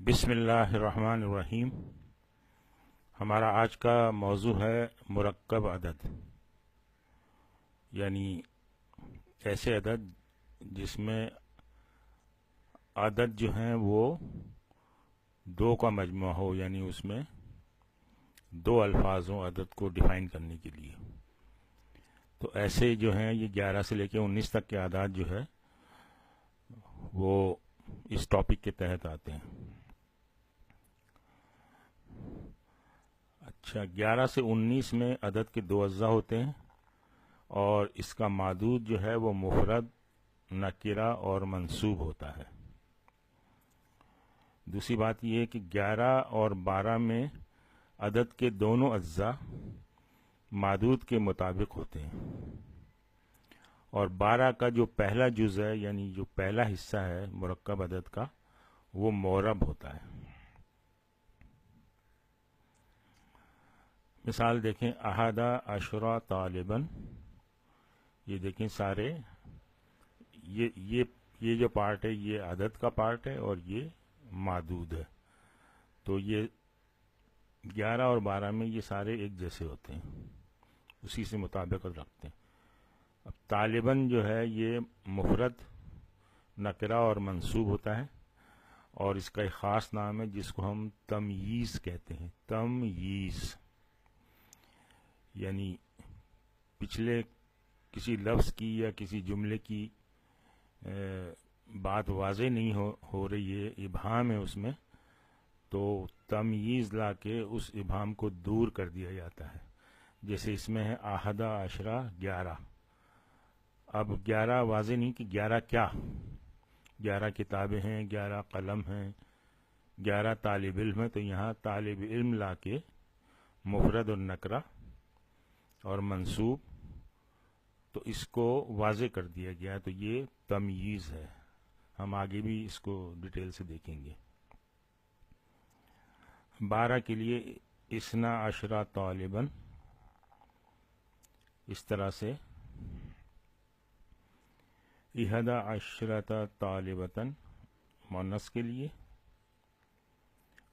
بسم اللہ الرحمن الرحیم۔ ہمارا آج کا موضوع ہے مرکب عدد، یعنی ایسے عدد جس میں عدد جو ہیں وہ دو کا مجموعہ ہو، یعنی اس میں دو الفاظ ہوں عدد کو ڈیفائن کرنے کے لیے۔ تو ایسے جو ہیں یہ 11 سے لے کے 19 تک کے اعداد جو ہے وہ اس ٹاپک کے تحت آتے ہیں۔ اچھا، 11 سے 19 میں عدد کے دو اجزاء ہوتے ہیں، اور اس کا معدود جو ہے وہ مفرد، نکرہ اور منصوب ہوتا ہے۔ دوسری بات یہ ہے کہ 11 اور 12 میں عدد کے دونوں اجزاء معدود کے مطابق ہوتے ہیں، اور 12 کا جو پہلا جز ہے، یعنی جو پہلا حصہ ہے مرکب عدد کا، وہ معرب ہوتا ہے۔ مثال دیکھیں، احد عشرہ طالباً، یہ دیکھیں سارے یہ جو پارٹ ہے یہ عدد کا پارٹ ہے اور یہ معدود ہے، تو یہ 11 اور 12 میں یہ سارے ایک جیسے ہوتے ہیں، اسی سے مطابقت رکھتے ہیں۔ اب طالباً جو ہے یہ مفرد، نکرہ اور منصوب ہوتا ہے، اور اس کا ایک خاص نام ہے جس کو ہم تمییز کہتے ہیں۔ تمییز یعنی پچھلے کسی لفظ کی یا کسی جملے کی بات واضح نہیں ہو رہی ہے، ابہام ہے اس میں، تو تمییز لا کے اس ابہام کو دور کر دیا جاتا ہے۔ جیسے اس میں ہے احد عشرہ 11، اب 11 واضح نہیں کہ 11 کیا، 11 کتابیں ہیں، 11 قلم ہیں، 11 طالب علم ہیں، تو یہاں طالب علم لا کے مفرد اور نکرہ اور منصوب، تو اس کو واضح کر دیا گیا، تو یہ تمییز ہے۔ ہم آگے بھی اس کو ڈیٹیل سے دیکھیں گے۔ 12 کے لیے اثنا عشرہ طالباً، اس طرح سے احد عشرۃ طالبۃ مؤنث کے لیے،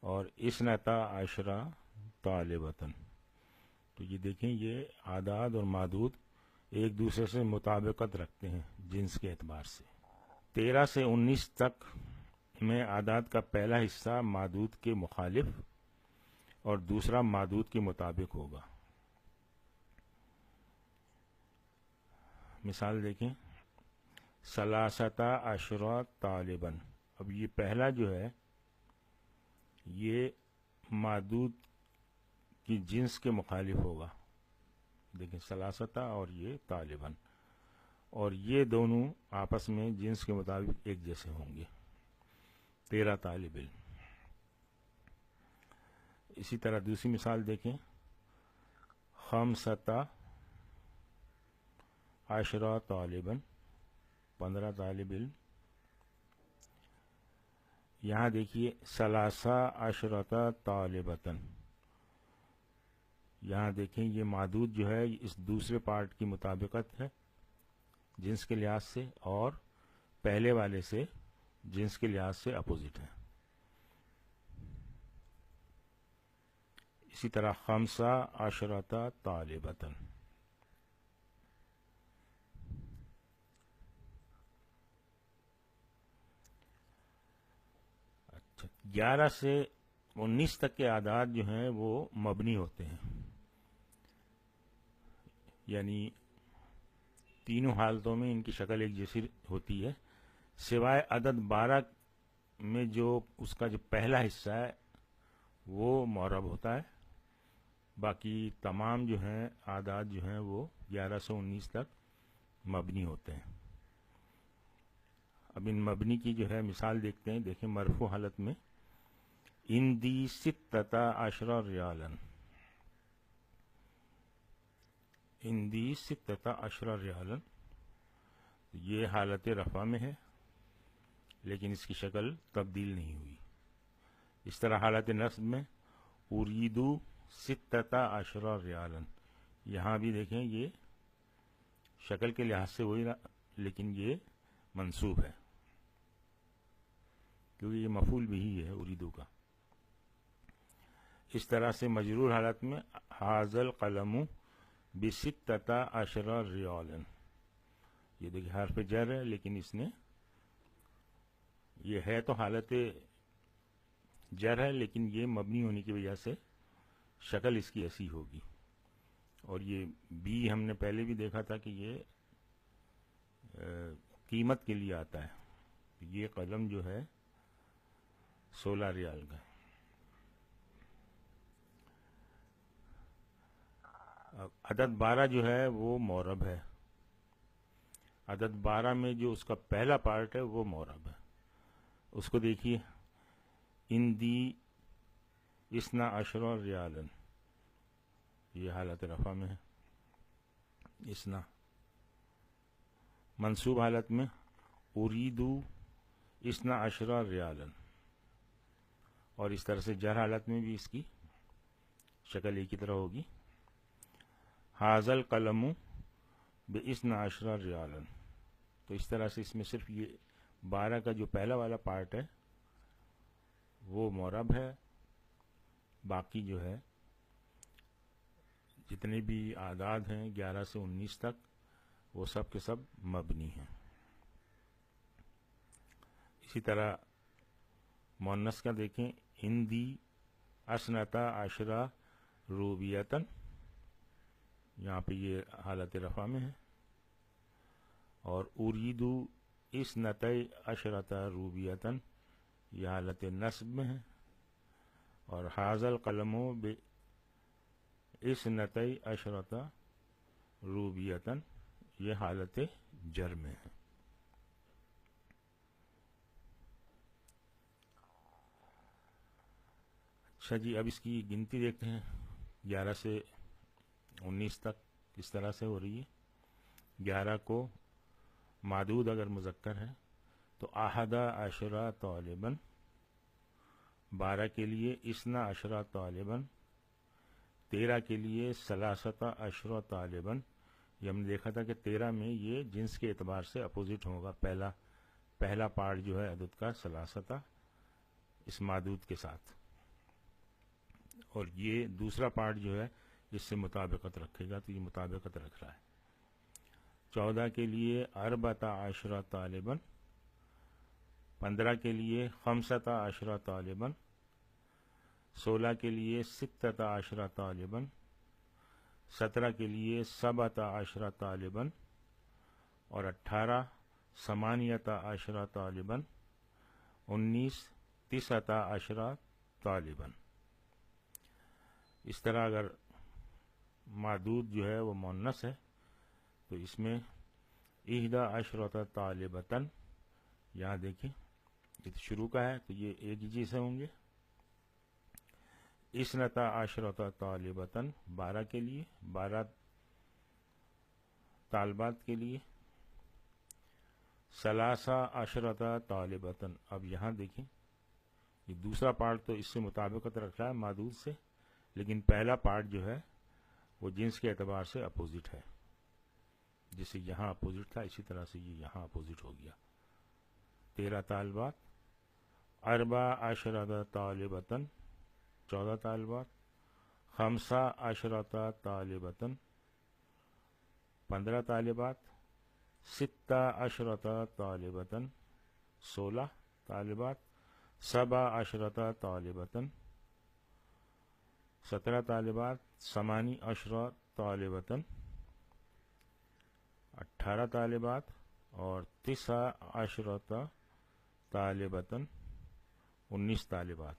اور اثنتا عشرہ طالبۃ۔ تو یہ دیکھیں، یہ اعداد اور معدود ایک دوسرے سے مطابقت رکھتے ہیں جنس کے اعتبار سے۔ 13 سے 19 تک میں اعداد کا پہلا حصہ معدود کے مخالف اور دوسرا معدود کے مطابق ہوگا۔ مثال دیکھیں، ثلاثۃ عشرہ طالباً، اب یہ پہلا جو ہے یہ معدود کی جنس کے مخالف ہوگا۔ دیکھیں، ثلاثۃ اور یہ طالباً، اور یہ دونوں آپس میں جنس کے مطابق ایک جیسے ہوں گے، 13 طالب علم۔ اسی طرح دوسری مثال دیکھیں، خمسۃ عشرہ طالباً، 15 طالب علم۔ یہاں دیکھیے ثلاثہ عشرۃ طالبۃ، یہاں دیکھیں یہ معدود جو ہے اس دوسرے پارٹ کی مطابقت ہے جنس کے لحاظ سے، اور پہلے والے سے جنس کے لحاظ سے اپوزٹ ہے۔ اسی طرح خمسہ عشرۃ طالبۃ، اچھا، 11 سے 19 تک کے اعداد جو ہیں وہ مبنی ہوتے ہیں، یعنی تینوں حالتوں میں ان کی شکل ایک جیسی ہوتی ہے، سوائے عدد 12 میں جو اس کا جو پہلا حصہ ہے وہ معرب ہوتا ہے۔ باقی تمام جو ہیں اعداد جو ہیں وہ 11 سے 19 تک مبنی ہوتے ہیں۔ اب ان مبنی کی جو ہے مثال دیکھتے ہیں۔ دیکھیں، مرفوع حالت میں اندی ستۃ عشرہ ریالاً، اندی ستۃ عشرہ ریالاً، یہ حالت رفع میں ہے لیکن اس کی شکل تبدیل نہیں ہوئی۔ اس طرح حالت نصب میں اریدو ستۃ عشرہ ریالاً، یہاں بھی دیکھیں یہ شکل کے لحاظ سے وہی لیکن یہ منصوب ہے۔ کیونکہ یہ مفعول بھی ہے اریدو کا. اس طرح سے مجرور حالت میں حاضل قلم بستۃ عشر ریالا، یہ دیکھیے حرف جر ہے لیکن اس نے یہ ہے تو حالت جر ہے لیکن یہ مبنی ہونے کی وجہ سے شکل اس کی ایسی ہوگی. اور یہ بی ہم نے پہلے بھی دیکھا تھا کہ یہ قیمت کے لیے آتا ہے. یہ قلم جو ہے 16 ریال کا. عدد 12 جو ہے وہ معرب ہے. عدد 12 میں جو اس کا پہلا پارٹ ہے وہ معرب ہے. اس کو دیکھیے، اندی اسنا عشر ریالن، یہ حالت رفع میں ہے. اسنا منصوب حالت میں اریدو اسنا عشر ریالن، اور اس طرح سے جر حالت میں بھی اس کی شکل ایک ہی طرح ہوگی. حاضل قلم باسنا عشر ریالن، تو اس طرح سے اس میں صرف یہ 12 کا جو پہلا والا پارٹ ہے وہ معرب ہے، باقی جو ہے جتنے بھی اعداد ہیں 11 سے 19 تک وہ سب کے سب مبنی ہیں. اسی طرح مؤنث کا دیکھیں، ہندی اسنتا عشرہ روبیتن، یہاں پہ یہ حالت رفع میں ہے. اور اریدو اسنتی عشرتا روبیتن، یہ حالت نصب میں ہے. اور حاضل قلم اسنتی عشرتا روبیتن، یہ حالت جر میں ہے. اچھا جی، اب اس کی گنتی دیکھتے ہیں 11 سے 19 تک کس طرح سے ہو رہی ہے. 11 کو معدود اگر مذکر ہے تو احدہ عشرہ طالباً، 12 کے لیے اسنا عشرہ طالباً، 13 کے لیے ثلاثۃ عشرہ طالباً. یہ ہم نے دیکھا تھا کہ 13 میں یہ جنس کے اعتبار سے اپوزٹ ہوگا. پہلا پارٹ جو ہے عدد کا ثلاثۃ اس معدود کے ساتھ، اور یہ دوسرا پارٹ جو ہے اس سے مطابقت رکھے گا، تو یہ مطابقت رکھ رہا ہے. 14 کے لیے اربعۃ عشرہ طالباً، 15 کے لیے خمسۃ عشرہ طالباً، 16 کے لیے ستۃ عشرہ طالباً، 17 کے لیے سبعۃ عشرہ طالباً، اور 18 ثمانیۃ عشرہ طالباً، 19 تسعۃ عشرہ طالباً. اس طرح اگر معدود جو ہے وہ مؤنث ہے تو اس میں احدی عشرۃ طالبۃً، یہاں دیکھیں یہ شروع کا ہے تو یہ ایک ہی چیز سے ہوں گے. اثنتا عشرۃ طالبۃً 12 کے لیے، 12 طالبات کے لیے. ثلاثہ عشرۃ طالبۃً، اب یہاں دیکھیں یہ دوسرا پارٹ تو اس سے مطابقت رکھ رہا ہے معدود سے، لیکن پہلا پارٹ جو ہے وہ جنس کے اعتبار سے اپوزٹ ہے. جسے یہاں اپوزٹ تھا اسی طرح سے یہ یہاں اپوزٹ ہو گیا. 13 طالبات. اربع عشرۃ طالبۃً 14 طالبات. خمسہ عشرۃ طالبۃً 15 طالبات. ستہ عشرۃ طالبۃً 16 طالبات. سبع عشرۃ طالبۃً 17 طالبات. ثمانی عشرہ طالبۃً 18 طالبات. اور تسع عشرۃ طالبۃً 19 طالبات.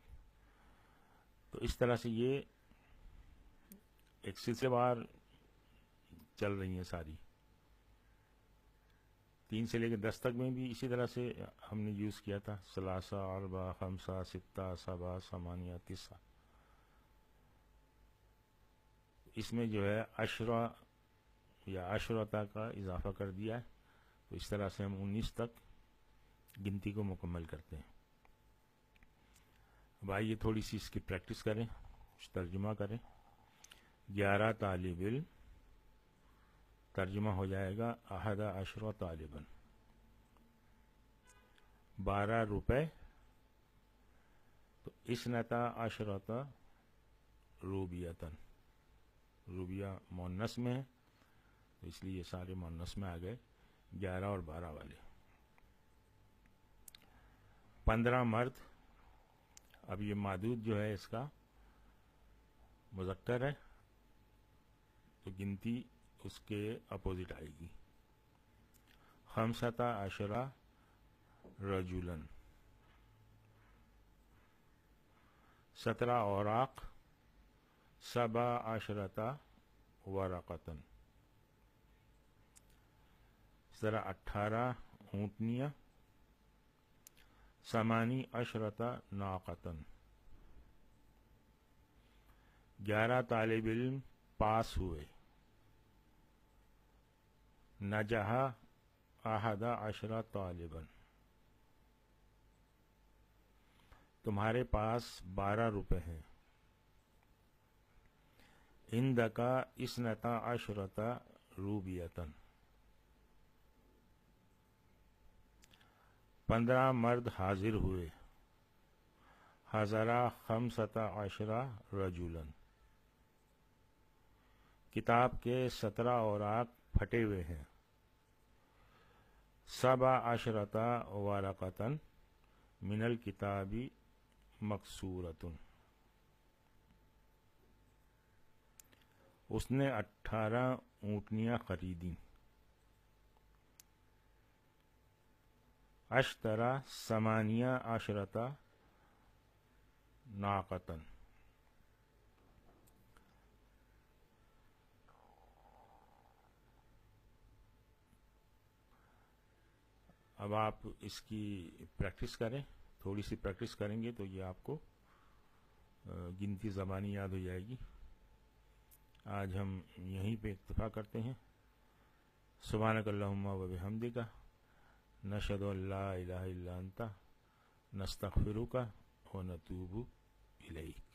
تو اس طرح سے یہ ایک سلسلے وار چل رہی ہیں ساری. 3 سے لے کے 10 تک میں بھی اسی طرح سے ہم نے یوز کیا تھا، ثلاثہ، اربع، خمسہ، ستہ، سبع، ثمانیہ، تسع. اس میں جو ہے عشرہ یا عشرتا کا اضافہ کر دیا ہے، تو اس طرح سے ہم 19 تک گنتی کو مکمل کرتے ہیں. اب آئیے تھوڑی سی اس کی پریکٹس کریں، کچھ ترجمہ کریں. 11 طالب علم، ترجمہ ہو جائے گا احدہ عشرہ طالباً. 12 روپے اسنتا عشرتا روبیتن، روبیہ مونس میں ہے تو اس لیے یہ سارے مونس میں آ گئے، 11 اور 12 والے۔ 15 مرد، اب یہ معدود جو ہے اس کا مذکر ہے تو گنتی اس کے اپوزٹ آئے گی۔ 15 رجولن، 17 اوراق، 17 ورقتن، 18 اونٹنیاں، 18 ناقتن، 11 طالب علم پاس ہوئے، نجح 11 طالباً، تمہارے پاس 12 روپے ہیں، عندکا 12 روبیتن، 15 مرد حاضر ہوئے، حضر 15 رجولن، کتاب کے 17 اوراق پھٹے ہوئے ہیں، 17 ورقتن من الکتاب مکسورتن، اس نے 18 اونٹنیاں خریدیں، اشترى 18 ناقتن، اب آپ اس کی پریکٹس کریں، تھوڑی سی پریکٹس کریں گے تو یہ آپ کو گنتی زبانی یاد ہو جائے گی۔ آج ہم یہیں پہ اکتفا کرتے ہیں۔ سبحانک اللہم و بحمدک، نشہد ان لا الہ الا انت، نستغفرک و نتوب الیک۔